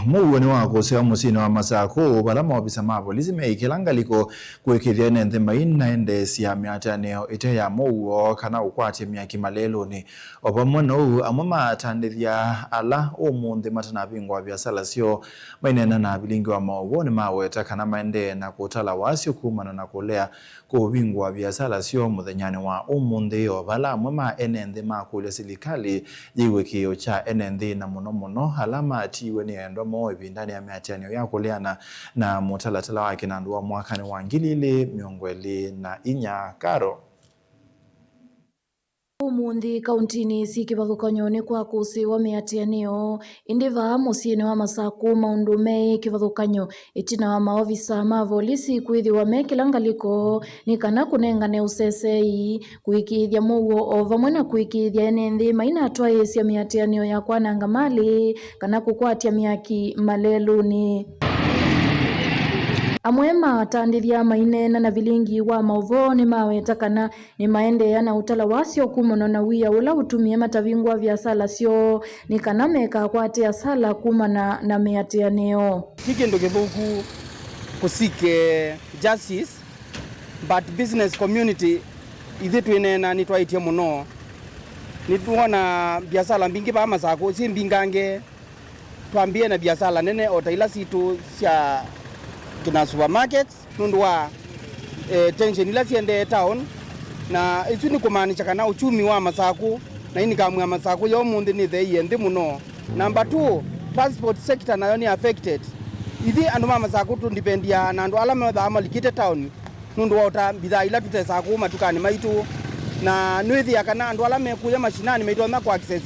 muweni wako sewa musini wa Masako balama wabisa mapo lizime ikilanga liko kuwekithia nende maina ende siya miataneo ite ya muwo kana ukwati miyaki malelo ni opamwano amama tandithia ala umundi matana bingwa biasala sio mainena na bilingi wa mawone maweta kana maende na kutala wasio kumana na kulea kubingwa biasala sio muthenyani wa umundi yo bala mwema enende makule silikali yiwekio cha enende na munomuno alama atiwe ni endo mo ibindani ya miatianio ya kuleana na mutalatala wake na nduwa mwakani wa ngilili miongweli na inya karo. Umundi kauntini sikivathukanyoni kwa kusi wa miatianio indiva musini wa Masako maundu mei kivathukanyo itina wa maovisa ma volisi kwithiwa mekilangaliko ni kana kunengane usesei kuikithia muwo o vamwe na kuikithia enenthi maina atwaisya miatianio ya kwananga mali kana kukwatia miaki maleluni. Amwe matandithia mainena na vilingi wa mauvo ni maweta kana ni maendeea na utala wasio kumana na wia ula utumie matavingwa vya sala sio ni kana meka kwatea sala kumana na miatianio. Kikindu githuku kusike justice but business community ithi twinena ni twaitie muno ni tuona biasala mbingi ba Masako si mbingange twambie na biasala nene otaila situ cia kina supermarkets nundu wa tension ila siende town na isu ni kumaanisha kana uchumi wa Masako na ini kamwe ya Masako yo mundi ni thei ndi muno. Number 2, transport sector nayo ni affected. Ithi andu ma Masako tundipendia na andu ala metha amalikite town nundu wa uta bidhaa ila tutesa kuma tukani maitu na nwithi kana andu ala mekuya mashinani maitu na kwa access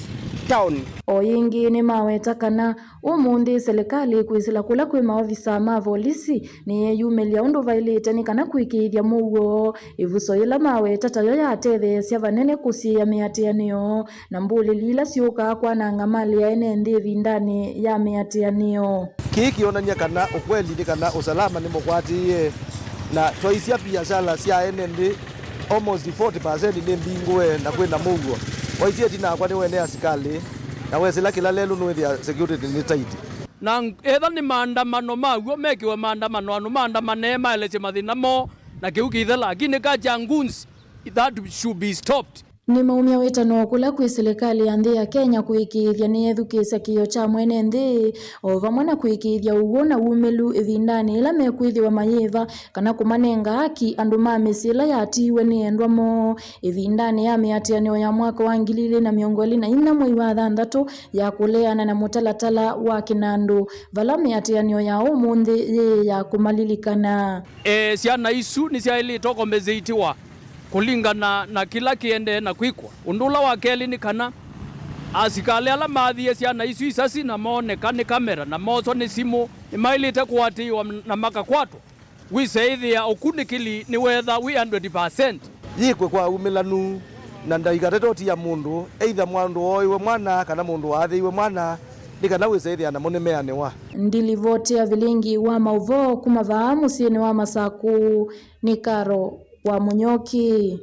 town. Oyingi ni maweta kana umundi serikali kwisila kula kwi maovisa ma volisi ni yumelia undu vailite ni kana kuikithia muwo ivuso ila maweta tayo yatethesya vanene kusia miatianio na mbuli lila siuka kwananga mali ya enendi vindani ya miatianio. Kiki onania kana ukweli ni kana usalama ni mukwatie na twaisia biasala sia enendi almost 40% ni mbingwe na kwenda muwo waitie tina kwa ni wene asikali na wesela kila lelu nwethia security ni tight na etha ni maandamano maguo mekiwa maandamano anu maandamane maeleche mathina mo na kiukithe lakini kaja nguns that should be stopped. Ni maumia wetano kula kwi serikali ya nthi ya Kenya kuikithia ni ethukisa kio cha mwene nthi o vamwe na kuikithia uwo na umelu ivindani ila mekwithiwa mayiva kana kumanenga haki andu ma misila yatiwe ni endwamo ivindani ya miatianio ya mwaka wa 2024 mwei wa thanthatu ya kuleana na mutalatala wa kinandu vala miatianio ya umundi ya kumalilikana. Ciana isu ni cia ili tokombezeitiwa kulingana na kila kiende na kwikwa undula wa keli ni kana asikale ala mathie ciana isu isasi na moneka ni kamera na moso ni simu imailite kuatiwa na makakwatwa wiseithia ukunikili ni wetha wi 100% yikwe kwa umilanu na ndaigatetoti ya mundu either mwandu oiwe mwana kana mundu wathiiwe mwana nikana wiseithia na munemeane wa ndilivotea vilingi wa mauvo kuma vaa musini wa Masako ni Karo wa Munyoki.